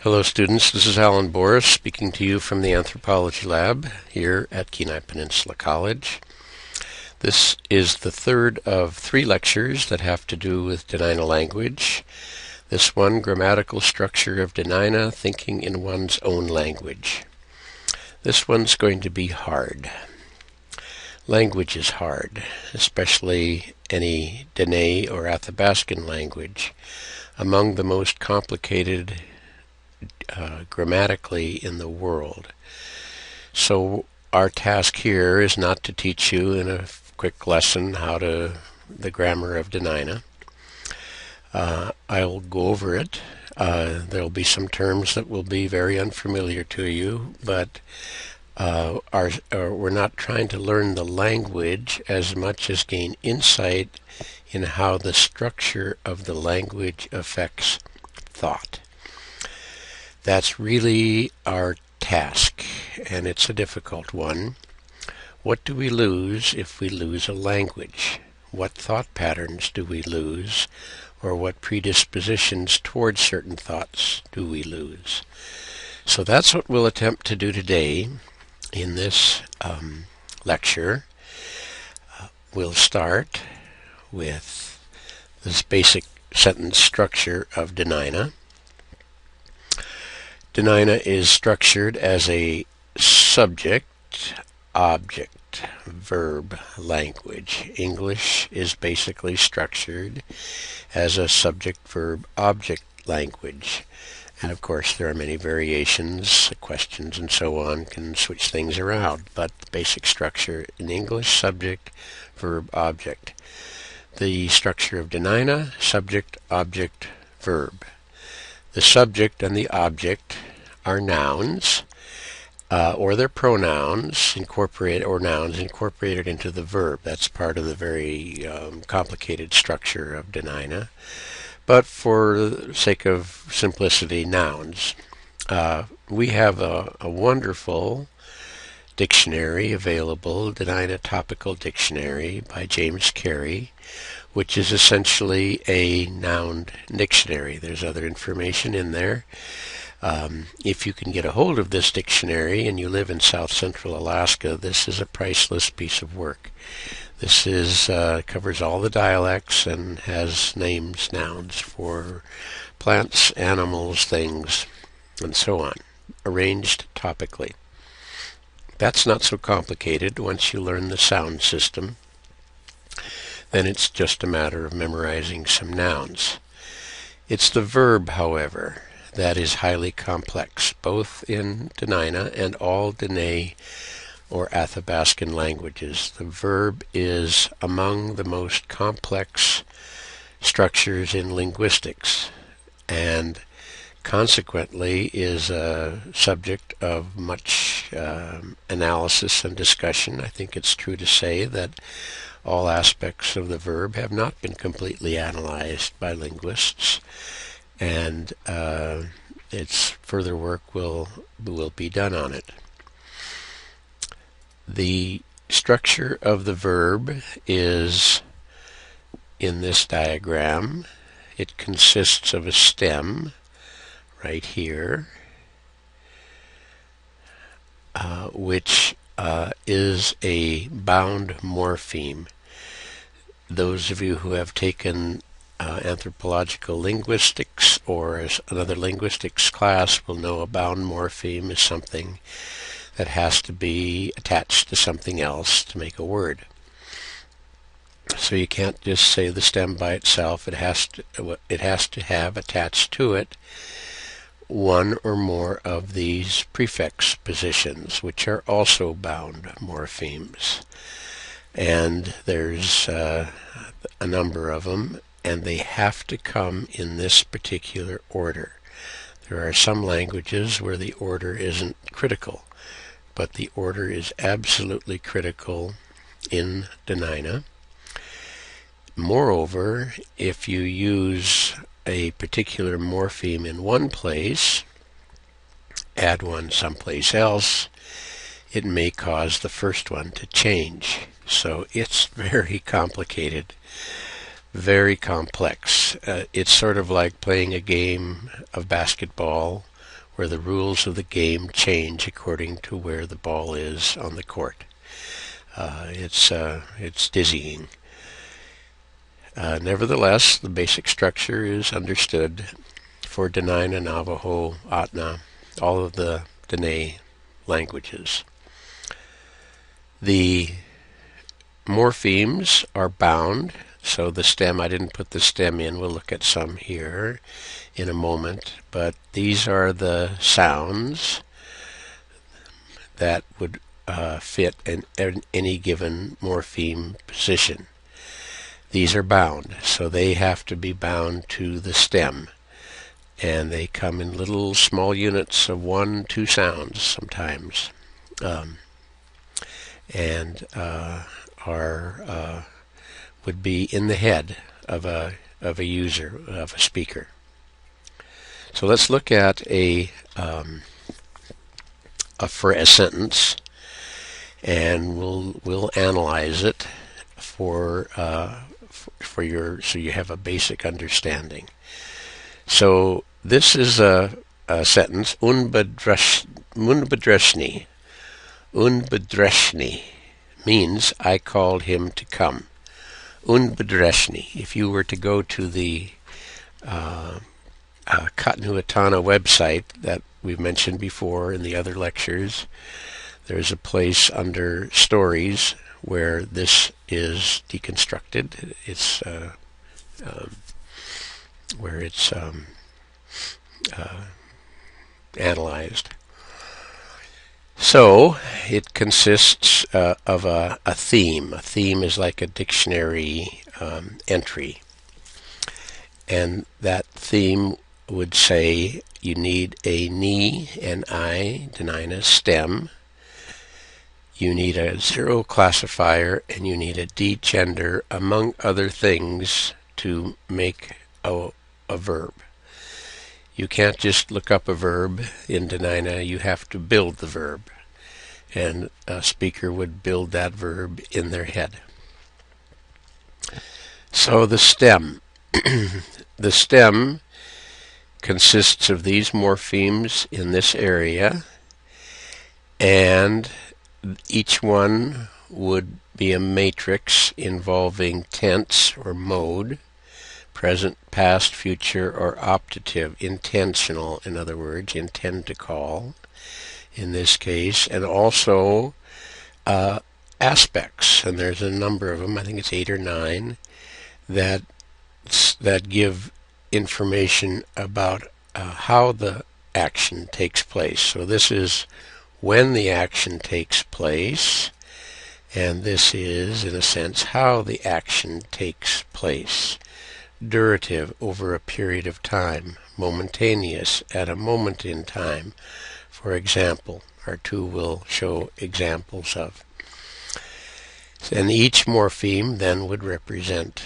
Hello students, this is Alan Boris speaking to you from the Anthropology Lab here at Kenai Peninsula College. This is the third of three lectures that have to do with Dena'ina language. This one, Grammatical Structure of Dena'ina, Thinking in One's Own Language. This one's going to be hard. Language is hard, especially any Dene or Athabascan language. Among the most complicated grammatically in the world. So our task here is not to teach you in a quick lesson the grammar of Dena'ina. I'll go over it. There'll be some terms that will be very unfamiliar to you, but we're not trying to learn the language as much as gain insight in how the structure of the language affects thought. That's really our task, and it's a difficult one. What do we lose if we lose a language? What thought patterns do we lose, or what predispositions towards certain thoughts do we lose? So that's what we'll attempt to do today in this lecture. We'll start with this basic sentence structure of Dena'ina. Dena'ina is structured as a subject, object, verb language. English is basically structured as a subject, verb, object language. And of course there are many variations, questions and so on can switch things around, but the basic structure in English, subject, verb, object. The structure of Dena'ina, subject, object, verb. The subject and the object are nouns, or they're pronouns nouns incorporated into the verb. That's part of the very complicated structure of Dena'ina. But for the sake of simplicity, nouns. We have a wonderful dictionary available, Dena'ina Topical Dictionary by James Carey, which is essentially a noun dictionary. There's other information in there. If you can get a hold of this dictionary and you live in South Central Alaska, this is a priceless piece of work. This covers all the dialects and has names, nouns for plants, animals, things, and so on, arranged topically. That's not so complicated once you learn the sound system. Then it's just a matter of memorizing some nouns. It's the verb, however, that is highly complex, both in Dena'ina and all Dene or Athabascan languages. The verb is among the most complex structures in linguistics, and consequently is a subject of much analysis and discussion. I think it's true to say that all aspects of the verb have not been completely analyzed by linguists, and its further work will be done on it. The structure of the verb is in this diagram. It consists of a stem right here, which is a bound morpheme. Those of you who have taken anthropological linguistics or another linguistics class will know a bound morpheme is something that has to be attached to something else to make a word. So you can't just say the stem by itself. It has to have attached to it one or more of these prefix positions, which are also bound morphemes. And there's a number of them, and they have to come in this particular order. There are some languages where the order isn't critical, but the order is absolutely critical in Dena'ina. Moreover, if you use a particular morpheme in one place, add one someplace else, it may cause the first one to change. So it's very complicated, very complex. It's sort of like playing a game of basketball where the rules of the game change according to where the ball is on the court. It's dizzying. Nevertheless, the basic structure is understood for Dena'ina, Navajo, Atna, all of the Dene languages. The morphemes are bound, so the stem, I didn't put the stem in, we'll look at some here in a moment, but these are the sounds that would fit in any given morpheme position. These are bound, so they have to be bound to the stem, and they come in little small units of 1-2 sounds sometimes, and would be in the head of a user, of a speaker. So let's look at a sentence, and we'll analyze it for your, so you have a basic understanding. So this is a sentence, Unbedreshni. Unbedreshni means I called him to come. Unbedreshni. If you were to go to the Katnuatana website that we've mentioned before in the other lectures, there's a place under stories where this is deconstructed. It's where it's analyzed. So it consists of a theme. A theme is like a dictionary entry, and that theme would say you need a ni and I, Dena'ina, stem. You need a zero classifier, and you need a degender, among other things, to make a verb. You can't just look up a verb in Dena'ina, you have to build the verb. And a speaker would build that verb in their head. So the stem. The stem consists of these morphemes in this area, and each one would be a matrix involving tense or mode, present, past, future, or optative, intentional, in other words, intend to call, in this case, and also aspects, and there's a number of them, I think it's 8 or 9, that give information about how the action takes place. So this is when the action takes place, and this is, in a sense, how the action takes place. Durative, over a period of time. Momentaneous, at a moment in time. For example, our two will show examples of. And each morpheme then would represent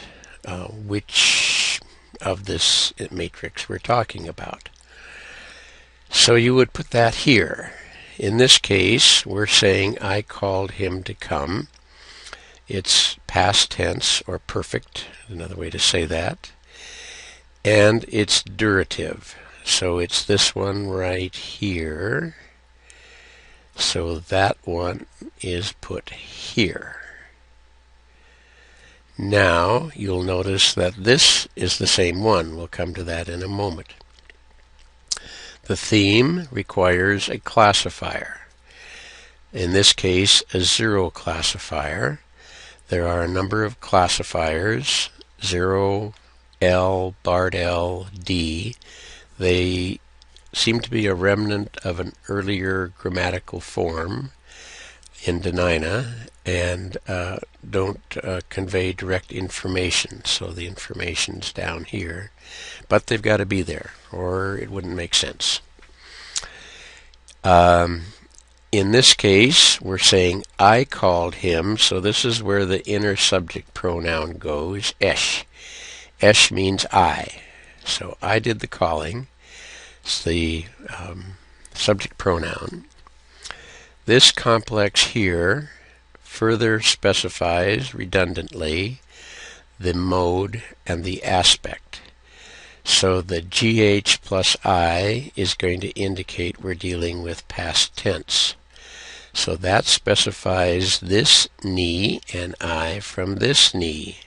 which of this matrix we're talking about. So you would put that here. In this case, we're saying I called him to come. It's past tense or perfect, another way to say that. And it's durative. So it's this one right here. So that one is put here. Now you'll notice that this is the same one. We'll come to that in a moment. The theme requires a classifier. In this case, a zero classifier. There are a number of classifiers, 0, L, Bard L, D. They seem to be a remnant of an earlier grammatical form in Dena'ina and don't convey direct information, so the information's down here. But they've got to be there, or it wouldn't make sense. In this case, we're saying I called him, so this is where the inner subject pronoun goes, esh. Esh means I. So I did the calling. It's the subject pronoun. This complex here further specifies redundantly the mode and the aspect. So the GH plus I is going to indicate we're dealing with past tense. So that specifies this knee and I from this knee.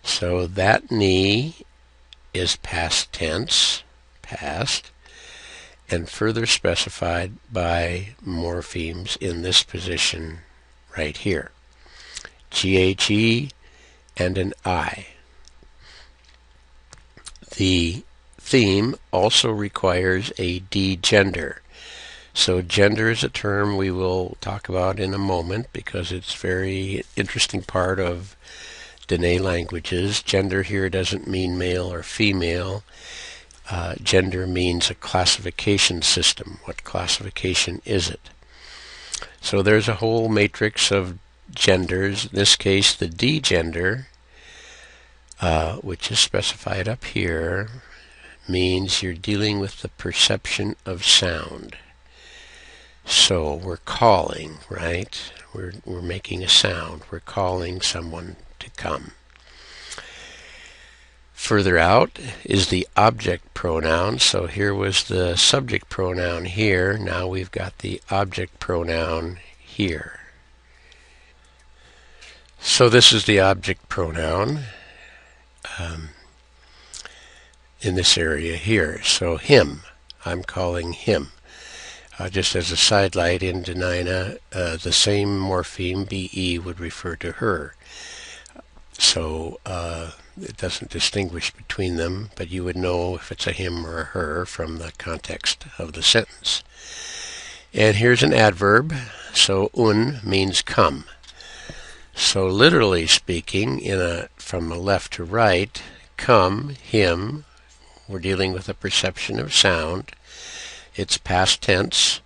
So that knee is past tense, past, and further specified by morphemes in this position right here. GHE and an I. The theme also requires a D gender. So gender is a term we will talk about in a moment because it's a very interesting part of Dene languages. Gender here doesn't mean male or female. Gender means a classification system. What classification is it? So there's a whole matrix of genders. In this case, the D gender, which is specified up here, means you're dealing with the perception of sound. So we're calling, right? We're making a sound. We're calling someone to come. Further out is the object pronoun. So here was the subject pronoun here. Now we've got the object pronoun here. So this is the object pronoun in this area here. So him, I'm calling him. Just as a sidelight, in Dena'ina, the same morpheme, BE, would refer to her. So it doesn't distinguish between them, but you would know if it's a him or a her from the context of the sentence. And here's an adverb. So means come. So literally speaking, from left to right, come, him, we're dealing with a perception of sound. It's past tense.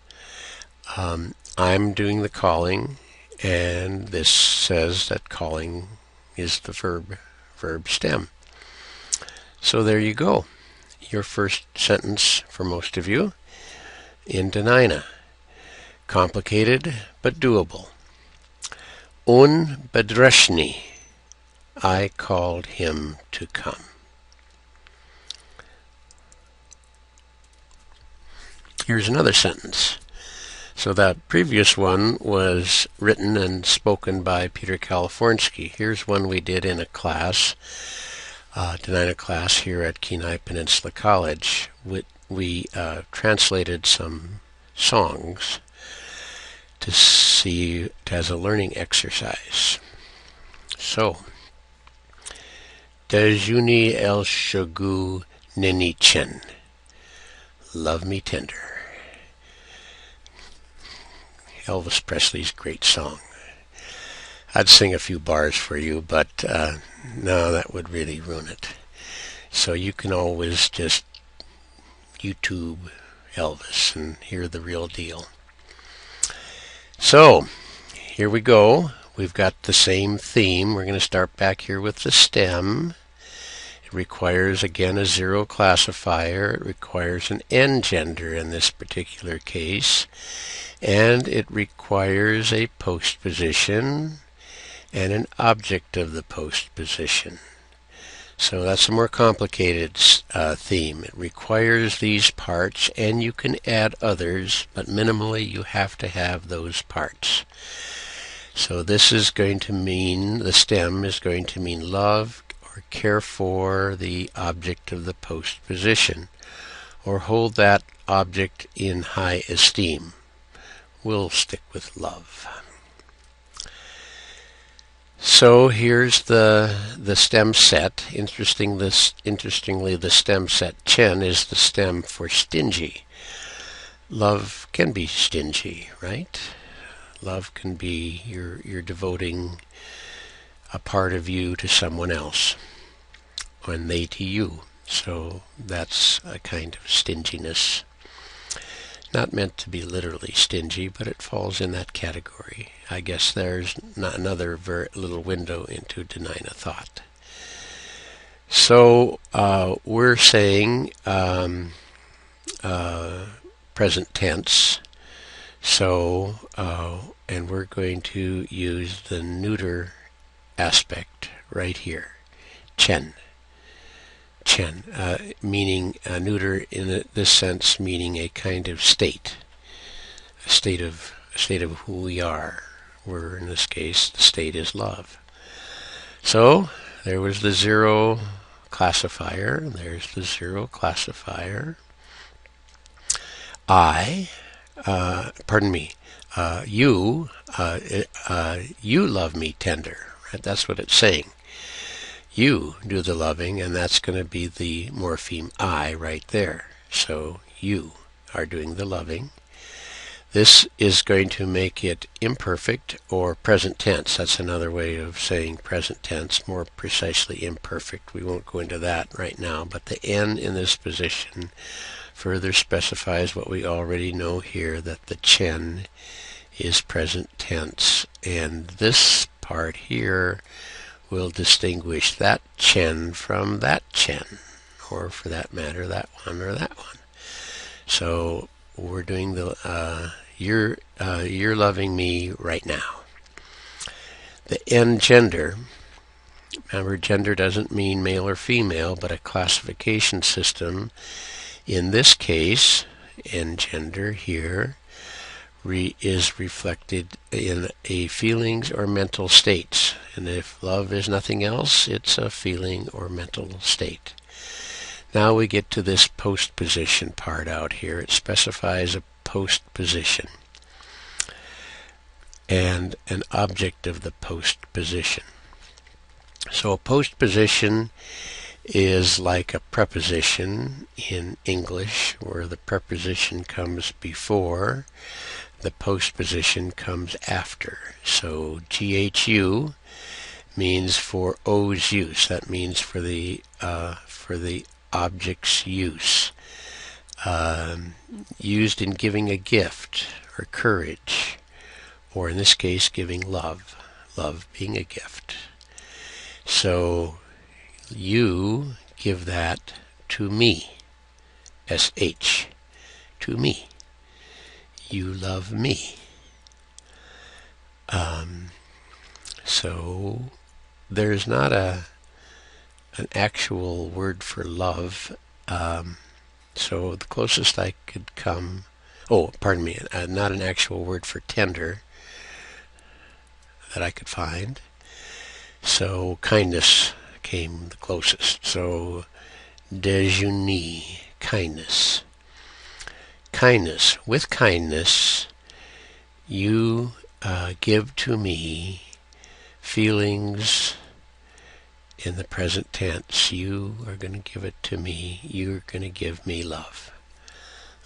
I'm doing the calling, and this says that calling is the verb stem. So there you go. Your first sentence for most of you in Dena'ina. Complicated but doable. Un bedreshni. I called him to come. Here's another sentence. So that previous one was written and spoken by Peter Kalifornsky. Here's one we did in a class, Dena'ina class here at Kenai Peninsula College. We translated some songs to see it as a learning exercise. So, Dejuni el shagu nenichen. Love me tender. Elvis Presley's great song. I'd sing a few bars for you, but no, that would really ruin it. So you can always just YouTube Elvis and hear the real deal. So, here we go. We've got the same theme. We're going to start back here with the stem. It requires, again, a zero classifier. It requires an N gender in this particular case. And it requires a post position and an object of the post position. So that's a more complicated theme. It requires these parts, and you can add others, but minimally you have to have those parts. So this is going to mean, the stem is going to mean love or care for the object of the post position, or hold that object in high esteem. We'll stick with love. So here's the stem set. Interestingly, the stem set chen is the stem for stingy. Love can be stingy, right? Love can be you're devoting a part of you to someone else, and they to you. So that's a kind of stinginess. Not meant to be literally stingy, but it falls in that category. I guess there's not another little window into Dena'ina thought. So we're saying present tense. So and we're going to use the neuter aspect right here. Chen. chen, meaning neuter in this sense, meaning a kind of state, a state of who we are. Where in this case the state is love. So there was the zero classifier. There's the zero classifier. You love me tender. Right? That's what it's saying. You do the loving, and that's going to be the morpheme I right there. So you are doing the loving. This is going to make it imperfect or present tense. That's another way of saying present tense, more precisely imperfect. We won't go into that right now, but the N in this position further specifies what we already know here, that the chen is present tense, and this part here will distinguish that chen from that chen, or for that matter, that one or that one. So we're doing the you're loving me right now. The N gender, remember gender doesn't mean male or female, but a classification system. In this case, N gender here is reflected in a feelings or mental states. And if love is nothing else, it's a feeling or mental state. Now we get to this post position part out here. It specifies a post position and an object of the post position. So a post position is like a preposition in English, where the preposition comes before, the post position comes after. So GHU means for O's use. That means for the object's use. Used in giving a gift or courage, or in this case giving love. Love being a gift. So you give that to me. SH. To me. You love me. So there's not an actual word for love. So the closest I could come, not an actual word for tender that I could find. So kindness came the closest. So déjeuner, kindness. Kindness. With kindness, you give to me feelings in the present tense. You are going to give it to me. You're going to give me love.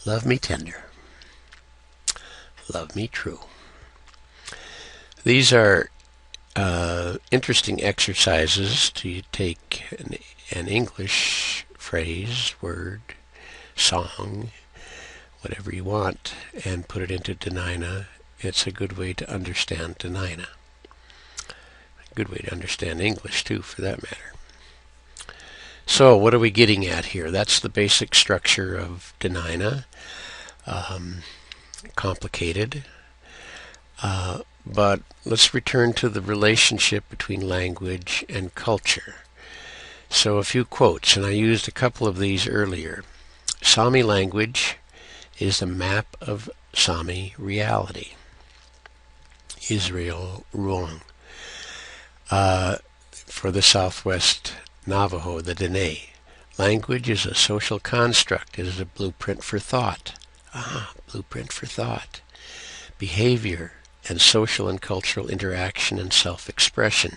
Love me tender. Love me true. These are interesting exercises to take an English phrase, word, song, whatever you want, and put it into Dena'ina. It's a good way to understand Dena'ina. A good way to understand English, too, for that matter. So, what are we getting at here? That's the basic structure of Dena'ina. Complicated. But let's return to the relationship between language and culture. So a few quotes, and I used a couple of these earlier. Sami language is the map of Sami reality. Israel Ruang. For the Southwest Navajo, the Dene. Language is a social construct. It is a blueprint for thought. Blueprint for thought. Behavior and social and cultural interaction and self-expression.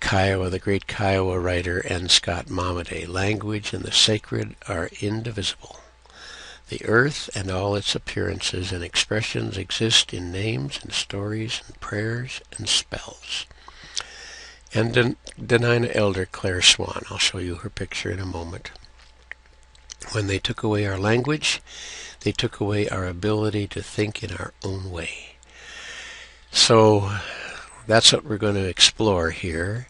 Kiowa, the great Kiowa writer N. Scott Momaday. Language and the sacred are indivisible. The earth and all its appearances and expressions exist in names and stories and prayers and spells. And Dena'ina Elder Claire Swan. I'll show you her picture in a moment. When they took away our language, they took away our ability to think in our own way. So that's what we're going to explore here,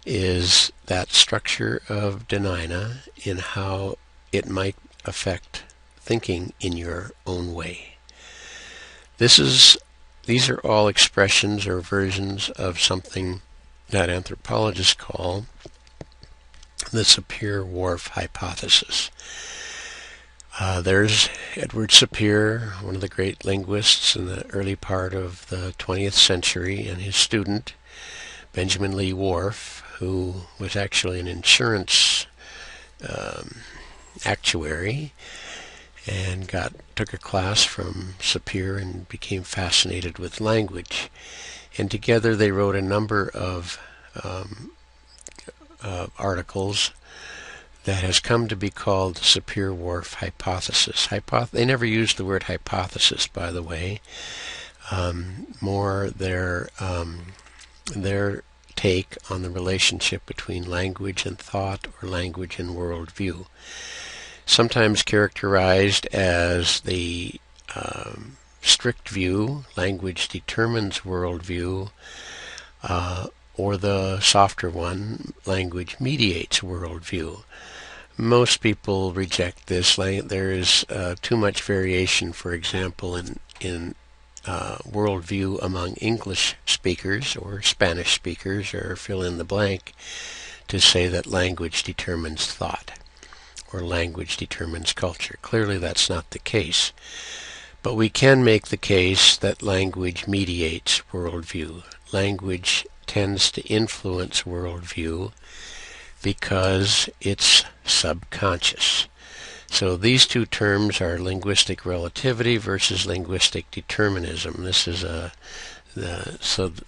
is that structure of Dena'ina in how it might affect thinking in your own way. These are all expressions or versions of something that anthropologists call the Sapir-Whorf hypothesis. There's Edward Sapir, one of the great linguists in the early part of the 20th century, and his student, Benjamin Lee Whorf, who was actually an insurance actuary and took a class from Sapir and became fascinated with language. And together they wrote a number of articles that has come to be called the Sapir-Whorf hypothesis. They never used the word hypothesis, by the way. More their take on the relationship between language and thought, or language and worldview. Sometimes characterized as the strict view, language determines worldview, or the softer one, language mediates worldview. Most people reject this. There is too much variation, for example, in worldview among English speakers or Spanish speakers, or fill in the blank, to say that language determines thought or language determines culture. Clearly that's not the case. But we can make the case that language mediates worldview. Language tends to influence worldview because it's subconscious. So these two terms are linguistic relativity versus linguistic determinism. This is the sort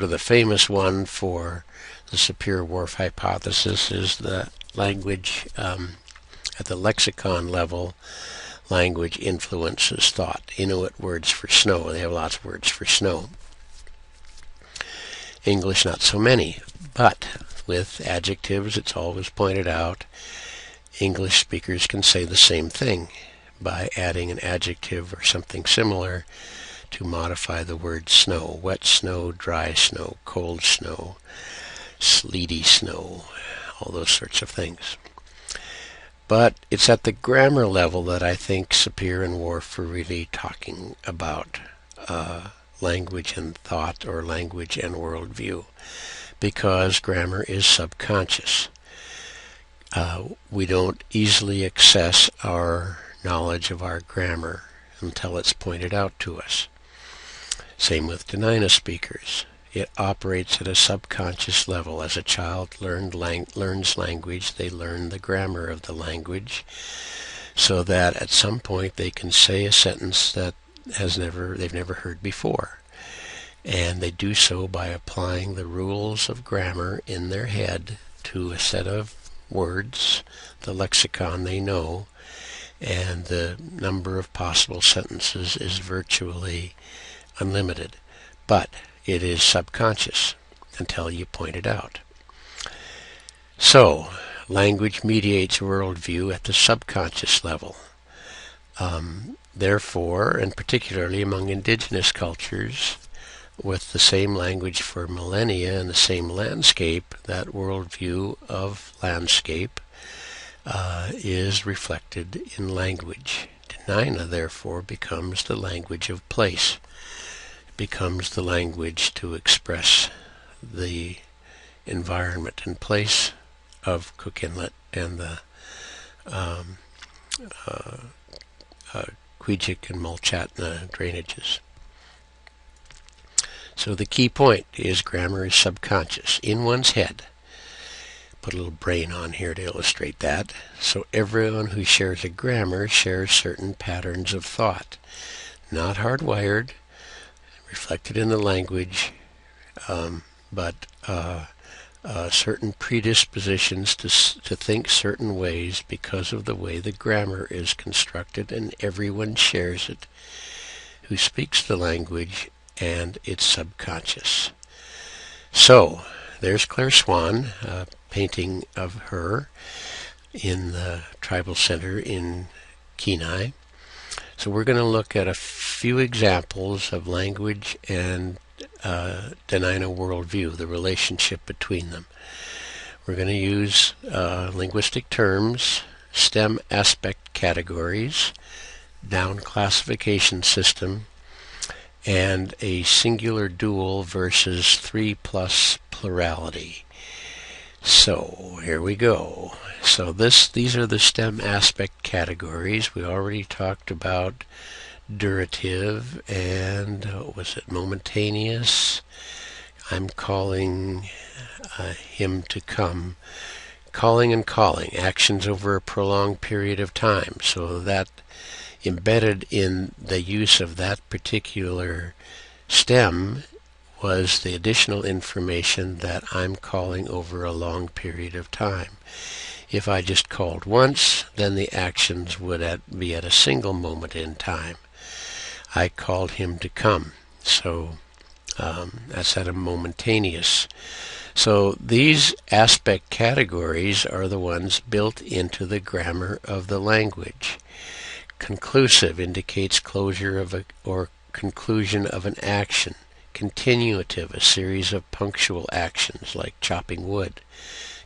of the famous one for the Sapir-Whorf hypothesis is the language at the lexicon level. Language influences thought. Inuit words for snow. They have lots of words for snow. English, not so many. But with adjectives, it's always pointed out, English speakers can say the same thing by adding an adjective or something similar to modify the word snow. Wet snow, dry snow, cold snow, sleety snow, all those sorts of things. But it's at the grammar level that I think Sapir and Whorf were really talking about language and thought, or language and worldview, because grammar is subconscious. We don't easily access our knowledge of our grammar until it's pointed out to us. Same with Dena'ina speakers. It operates at a subconscious level. As a child learns language, they learn the grammar of the language, so that at some point they can say a sentence that they've never heard before. And they do so by applying the rules of grammar in their head to a set of words, the lexicon they know, and the number of possible sentences is virtually unlimited. But it is subconscious until you point it out. So, language mediates worldview at the subconscious level. Therefore, and particularly among indigenous cultures, with the same language for millennia and the same landscape, that worldview of landscape is reflected in language. Dena'ina, therefore, becomes the language of place. It becomes the language to express the environment and place of Cook Inlet and the Queechik and Mulchatna drainages. So the key point is grammar is subconscious, in one's head. Put a little brain on here to illustrate that. So everyone who shares a grammar shares certain patterns of thought. Not hardwired, reflected in the language, but certain predispositions to think certain ways because of the way the grammar is constructed, and everyone shares it who speaks the language, and it's subconscious. So, there's Claire Swan, a painting of her in the Tribal Center in Kenai. So we're going to look at a few examples of language and Dena'ina worldview, the relationship between them. We're going to use linguistic terms, STEM aspect categories, noun classification system, and a singular dual versus 3++ plurality. So here we go. So these are the STEM aspect categories. We already talked about durative and was it momentaneous? I'm calling him to come. Calling and calling, actions over a prolonged period of time. So that embedded in the use of that particular stem was the additional information that I'm calling over a long period of time. If I just called once, then the actions would be at a single moment in time. I called him to come. So that's at a momentaneous. So these aspect categories are the ones built into the grammar of the language. Conclusive indicates closure of or conclusion of an action. Continuative, a series of punctual actions like chopping wood.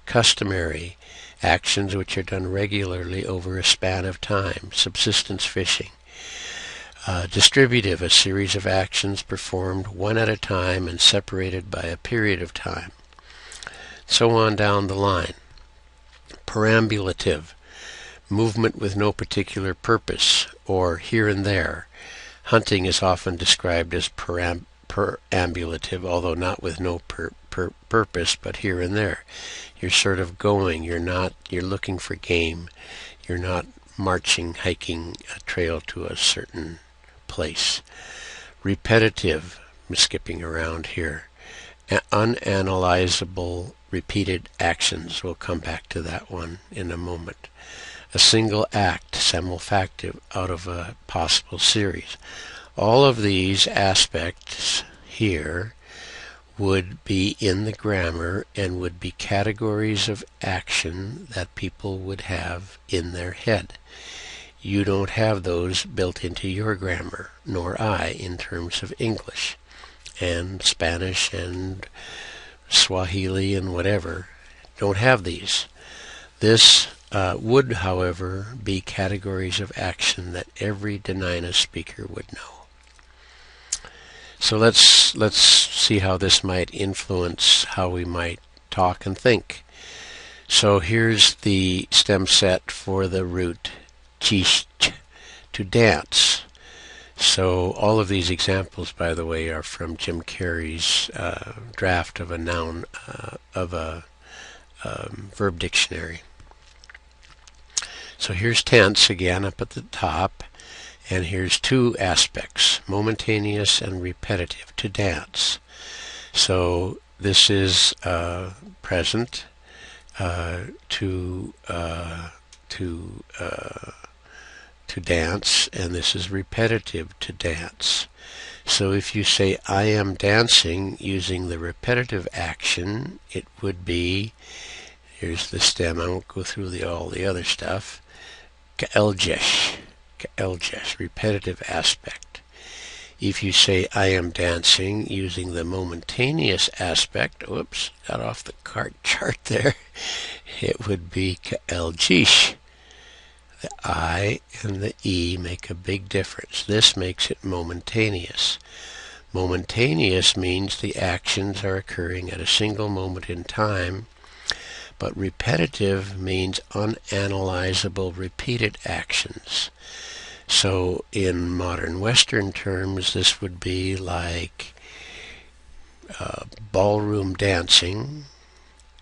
Customary, actions which are done regularly over a span of time. Subsistence fishing. Distributive, a series of actions performed one at a time and separated by a period of time. So on down the line. Perambulative, movement with no particular purpose, or here and there. Hunting is often described as perambulative, although not with no purpose, but here and there. You're sort of going, you're looking for game, you're not marching, hiking a trail to a certain place. Repetitive, I'm skipping around here. Unanalyzable repeated actions. We'll come back to that one in a moment. A single act, simulfactive, out of a possible series. All of these aspects here would be in the grammar and would be categories of action that people would have in their head. You don't have those built into your grammar, nor I, in terms of English and Spanish and Swahili and whatever. Don't have these. This would, however, be categories of action that every Dena'ina speaker would know. So let's see how this might influence how we might talk and think. So here's the stem set for the root chish, to dance. So all of these examples, by the way, are from Jim Carrey's draft of a noun of a verb dictionary. So here's tense again up at the top, and here's two aspects, momentaneous and repetitive, to dance. So this is present, to dance, and this is repetitive, to dance. So if you say I am dancing using the repetitive action, it would be, here's the stem, I won't go through all the other stuff, ka'eljesh, repetitive aspect. If you say I am dancing using the momentaneous aspect, oops, got off the chart there, it would be ka'eljish. The I and the E make a big difference. This makes it momentaneous. Momentaneous means the actions are occurring at a single moment in time, but repetitive means unanalyzable repeated actions. So in modern Western terms, this would be like ballroom dancing,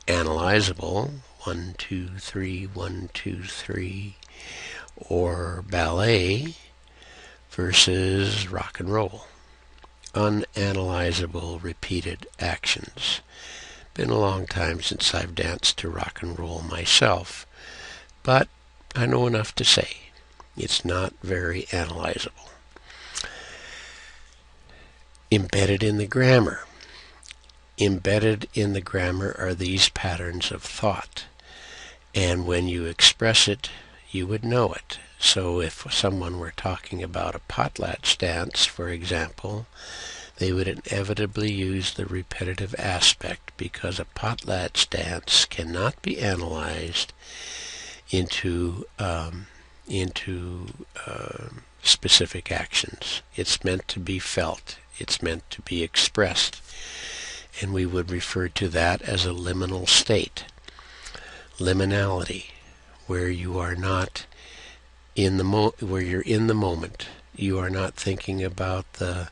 analyzable, 1, 2, 3, 1, 2, 3, or ballet versus rock and roll. Unanalyzable repeated actions. Been a long time since I've danced to rock and roll myself, but I know enough to say it's not very analyzable. Embedded in the grammar. Embedded in the grammar are these patterns of thought, and when you express it, you would know it. So if someone were talking about a potlatch dance, for example, they would inevitably use the repetitive aspect, because a potlatch dance cannot be analyzed into specific actions. It's meant to be felt. It's meant to be expressed. and we would refer to that as a liminal state. Liminality, where you are not in the where you're in the moment. You are not thinking about the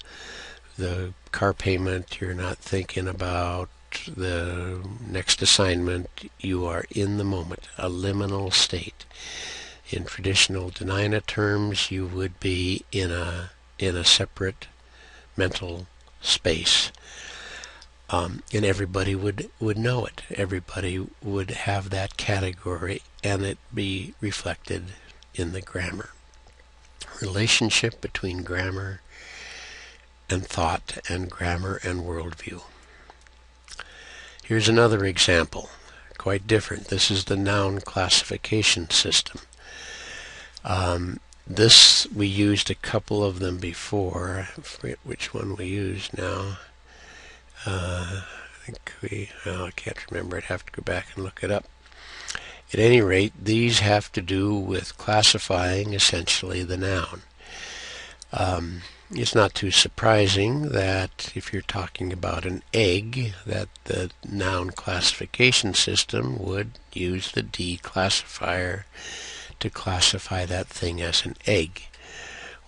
car payment. You're not thinking about the next assignment. You are in the moment, a liminal state. In traditional Dena'ina terms, you would be in a separate mental space. And everybody would know it. Everybody would have that category, and it be reflected in the grammar. Relationship between grammar and thought, and grammar and worldview. Here's another example, quite different. This is the noun classification system. This, we used a couple of them before. I forget which one we use now. I can't remember. I'd have to go back and look it up. At any rate, these have to do with classifying essentially the noun. It's not too surprising that if you're talking about an egg, that the noun classification system would use the D classifier to classify that thing as an egg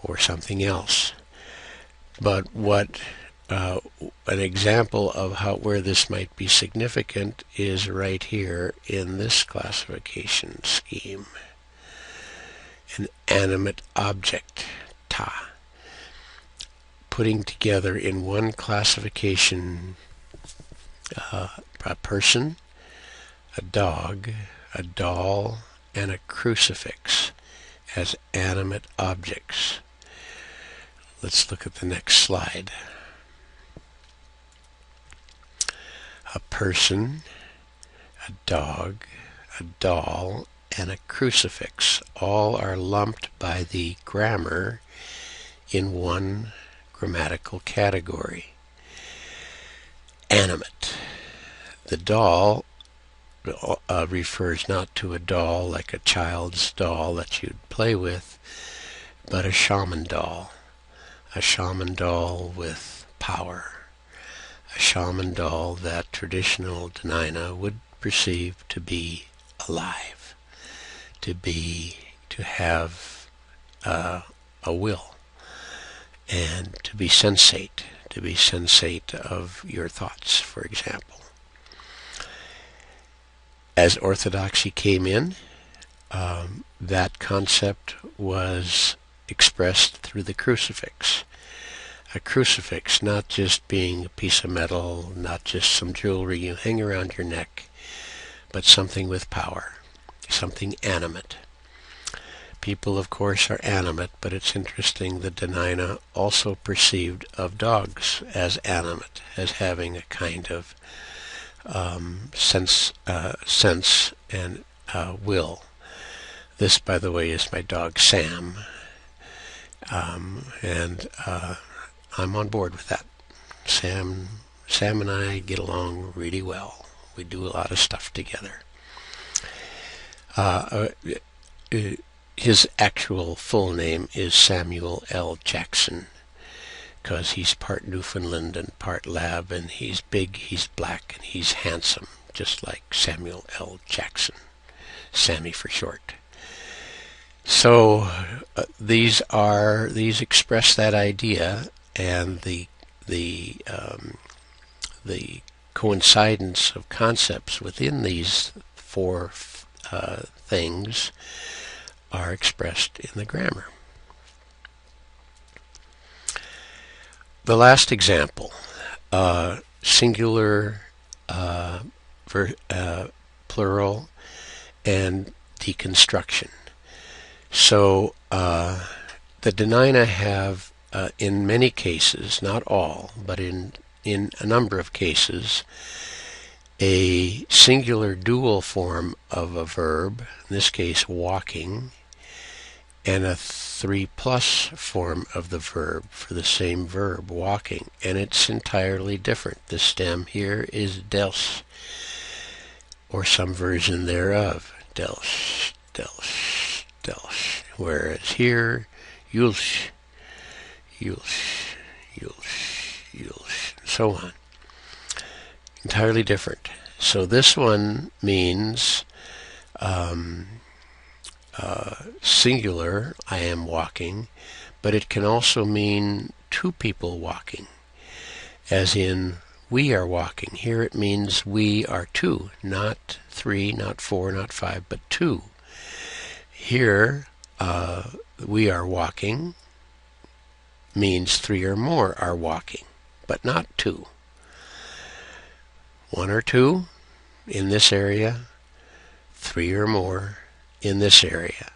or something else. But what an example of where this might be significant is right here in this classification scheme. An animate object, ta. Putting together in one classification a person, a dog, a doll, and a crucifix as animate objects. Let's look at the next slide. A person, a dog, a doll, and a crucifix all are lumped by the grammar in one grammatical category. Animate. The doll refers not to a doll like a child's doll that you'd play with, but a shaman doll. A shaman doll with power. A shaman doll that traditional Dena'ina would perceive to be alive, to have a will, and to be sensate of your thoughts, for example. As orthodoxy came in, that concept was expressed through the crucifix. A crucifix not just being a piece of metal, not just some jewelry you hang around your neck, but something with power, something animate. People, of course, are animate, but it's interesting that Dena'ina also perceived of dogs as animate, as having a kind of sense and will. This, by the way, is my dog Sam, and I'm on board with that. Sam and I get along really well. We do a lot of stuff together. His actual full name is Samuel L. Jackson, because he's part Newfoundland and part Lab, and he's big, he's black, and he's handsome, just like Samuel L. Jackson, Sammy for short. So these express that idea, and the coincidence of concepts within these four things are expressed in the grammar. The last example, singular, plural, and deconstruction. So the Dena'ina have, in many cases, not all, but in a number of cases, a singular dual form of a verb, in this case walking, and a 3+ form of the verb for the same verb, walking, and it's entirely different. The stem here is dels, or some version thereof, dels, dels, dels, whereas here, yulsh, yulsh, yulsh, yulsh, and so on. Entirely different. So this one means singular, I am walking, but it can also mean two people walking, as in we are walking. Here it means we are two, not three, not four, not five, but two. Here, we are walking means three or more are walking, but not two. One or two in this area, three or more in this area.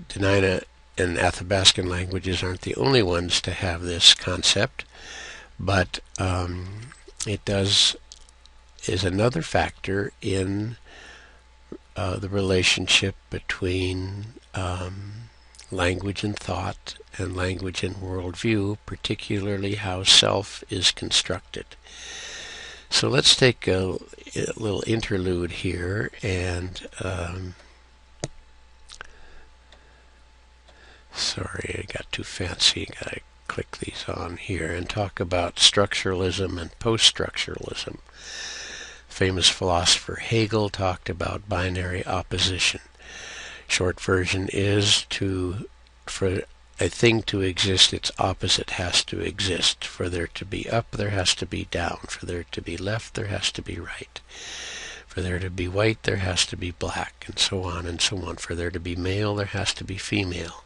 Dena'ina and Athabascan languages aren't the only ones to have this concept, but it is another factor in the relationship between language and thought and language and worldview, particularly how self is constructed. So let's take a little interlude here and sorry, I got too fancy. Gotta click these on here and talk about structuralism and post-structuralism. Famous philosopher Hegel talked about binary opposition. Short version is for a thing to exist, its opposite has to exist. For there to be up, there has to be down. For there to be left, there has to be right. For there to be white, there has to be black, and so on and so on. For there to be male, there has to be female.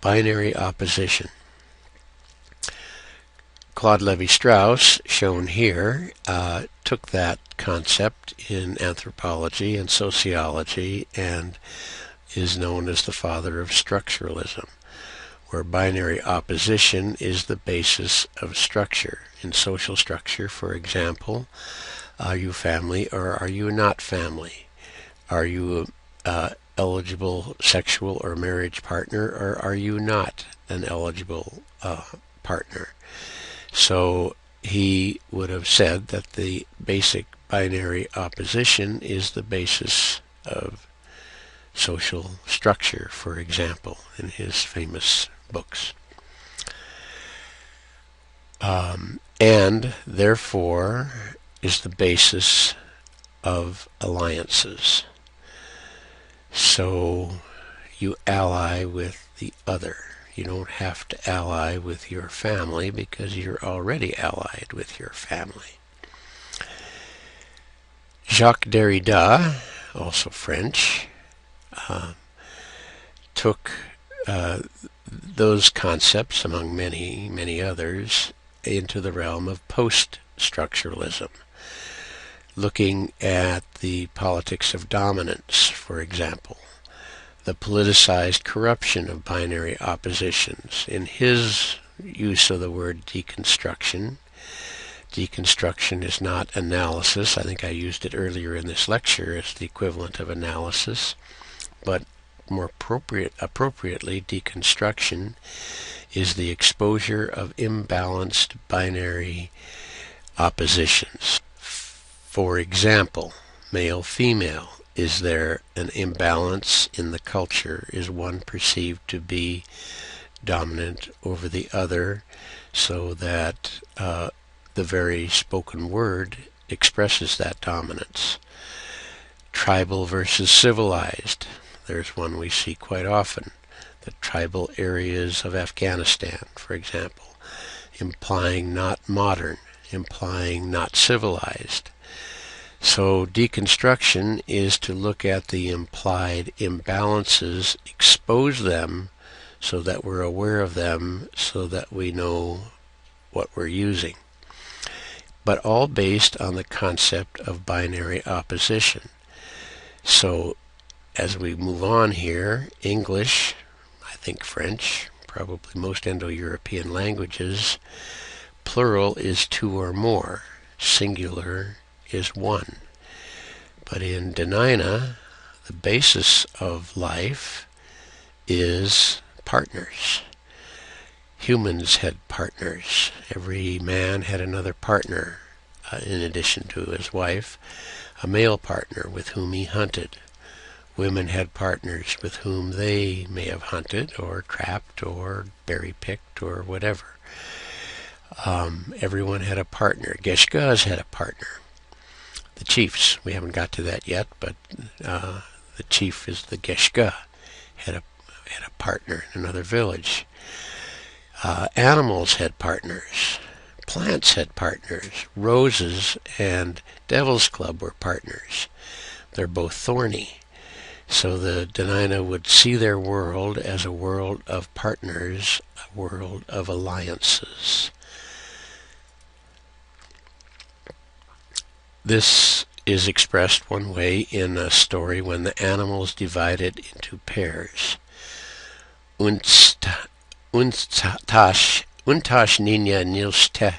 Binary opposition. Claude Lévi-Strauss, shown here, took that concept in anthropology and sociology and is known as the father of structuralism, where binary opposition is the basis of structure. In social structure, for example, are you family or are you not family? Are you eligible sexual or marriage partner, or are you not an eligible partner? So he would have said that the basic binary opposition is the basis of social structure, for example, in his famous books. And therefore is the basis of alliances. So you ally with the other. You don't have to ally with your family because you're already allied with your family. Jacques Derrida, also French, took those concepts, among many, many others, into the realm of post-structuralism, looking at the politics of dominance, for example, the politicized corruption of binary oppositions. In his use of the word deconstruction, deconstruction is not analysis. I think I used it earlier in this lecture as the equivalent of analysis, but more appropriately, deconstruction is the exposure of imbalanced binary oppositions. For example, male-female. Is there an imbalance in the culture? Is one perceived to be dominant over the other so that the very spoken word expresses that dominance? Tribal versus civilized. There's one we see quite often. The tribal areas of Afghanistan, for example, implying not modern, implying not civilized. So deconstruction is to look at the implied imbalances, expose them so that we're aware of them, so that we know what we're using. But all based on the concept of binary opposition. So as we move on here, English, I think French, probably most Indo-European languages, plural is two or more, singular is one. But in Dena'ina, the basis of life is partners. Humans had partners. Every man had another partner, in addition to his wife, a male partner with whom he hunted. Women had partners with whom they may have hunted or trapped or berry-picked or whatever. Everyone had a partner. Geshgas had a partner. The chiefs, we haven't got to that yet, but the chief is the Geshga, had a partner in another village. Animals had partners. Plants had partners. Roses and Devil's Club were partners. They're both thorny. So the Dena'ina would see their world as a world of partners, a world of alliances. This is expressed one way in a story when the animals divided into pairs. Untash ninya nilste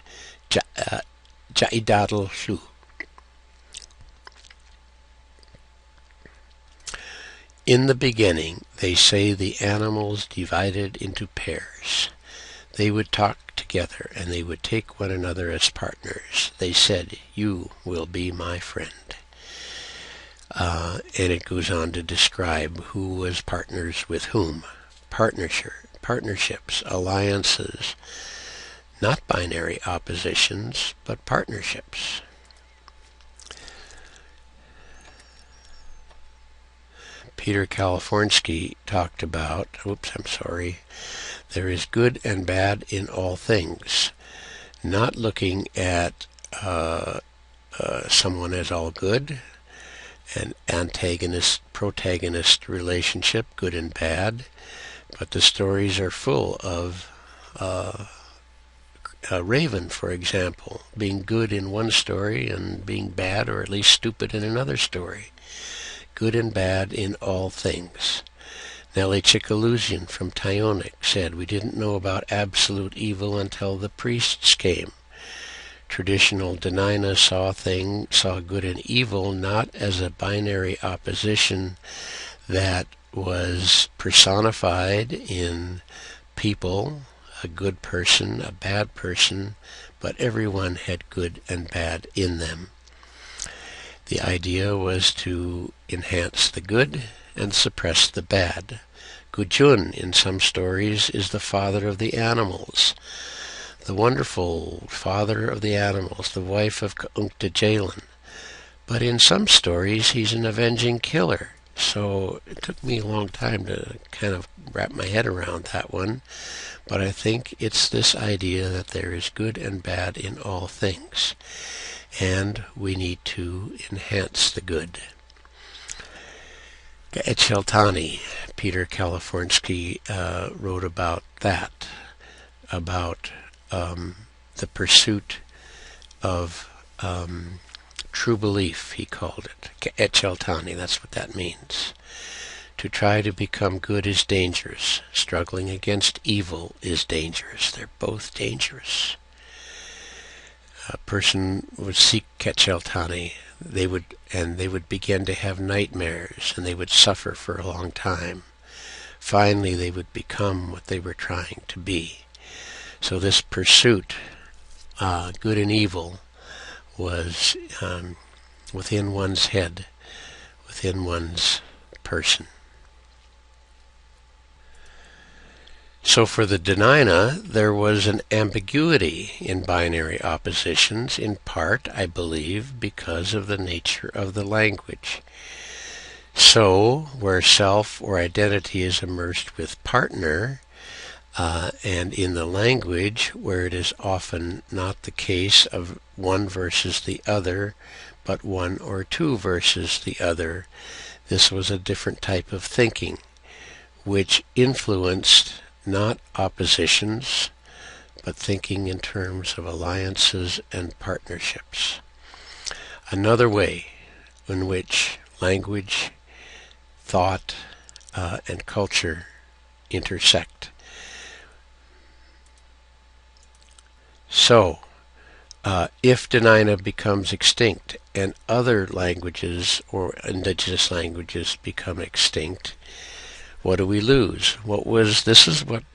jaidadal shu. In the beginning, they say the animals divided into pairs. They would talk together, and they would take one another as partners. They said, "You will be my friend." And it goes on to describe who was partners with whom. Partnerships, alliances, not binary oppositions, but partnerships. Peter Kalifornsky talked about, there is good and bad in all things, not looking at someone as all good, an antagonist-protagonist relationship, good and bad, but the stories are full of Raven, for example, being good in one story and being bad or at least stupid in another story. Good and bad in all things. Nellie Chikalusian from Tyonek said, "We didn't know about absolute evil until the priests came." Traditional Dena'ina saw good and evil not as a binary opposition that was personified in people, a good person, a bad person, but everyone had good and bad in them. The idea was to enhance the good and suppress the bad. Gujun, in some stories, is the father of the animals, the wonderful father of the animals, the wife of Kaunkta Jalan. But in some stories, he's an avenging killer. So it took me a long time to kind of wrap my head around that one. But I think it's this idea that there is good and bad in all things, and we need to enhance the good. Ga'etcheltani, Peter Kalifornsky wrote about that, about the pursuit of true belief, he called it. Ga'etcheltani, that's what that means. To try to become good is dangerous. Struggling against evil is dangerous. They're both dangerous. A person would seek Ga'etcheltani. They would begin to have nightmares, and they would suffer for a long time. Finally, they would become what they were trying to be. So this pursuit, good and evil, was within one's head, within one's person. So for the Dena'ina, there was an ambiguity in binary oppositions, in part, I believe, because of the nature of the language. So, where self or identity is immersed with partner, and in the language, where it is often not the case of one versus the other, but one or two versus the other, this was a different type of thinking, which influenced not oppositions, but thinking in terms of alliances and partnerships. Another way in which language, thought, and culture intersect. So, if Dena'ina becomes extinct and other languages or indigenous languages become extinct, what do we lose? This is what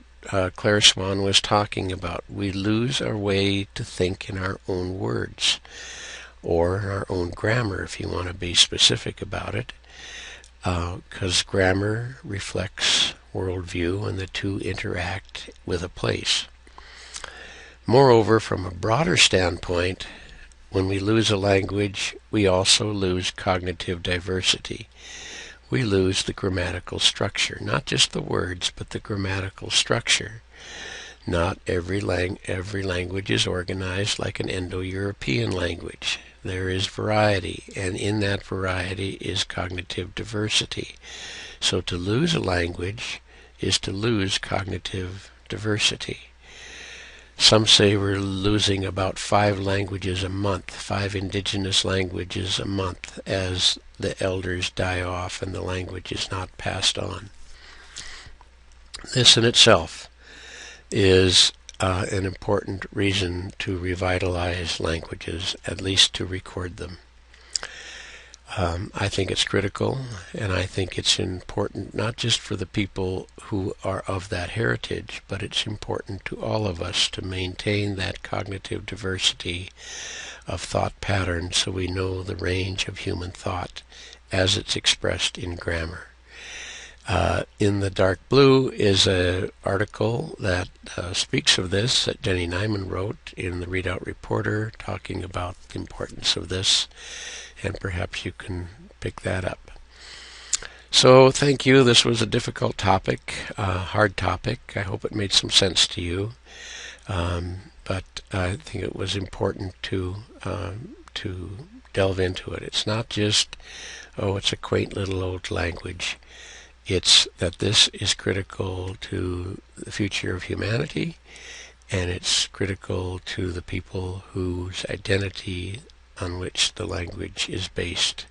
Claire Swan was talking about. We lose our way to think in our own words, or our own grammar, if you want to be specific about it, because grammar reflects worldview, and the two interact with a place. Moreover, from a broader standpoint, when we lose a language, we also lose cognitive diversity. We lose the grammatical structure, not just the words, but the grammatical structure. Not every language is organized like an Indo-European language. There is variety, and in that variety is cognitive diversity. So to lose a language is to lose cognitive diversity. Some say we're losing about 5 languages a month, 5 indigenous languages a month, as the elders die off and the language is not passed on. This in itself is an important reason to revitalize languages, at least to record them. I think it's critical, and I think it's important not just for the people who are of that heritage, but it's important to all of us to maintain that cognitive diversity of thought patterns so we know the range of human thought as it's expressed in grammar. In the dark blue is an article that speaks of this that Dena'ina wrote in the Readout Reporter, talking about the importance of this, and perhaps you can pick that up. So thank you. This was a difficult topic, hard topic. I hope it made some sense to you, but I think it was important to delve into it. It's not just, oh, it's a quaint little old language. It's that this is critical to the future of humanity, and it's critical to the people whose identity on which the language is based.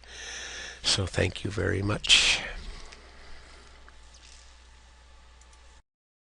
So thank you very much.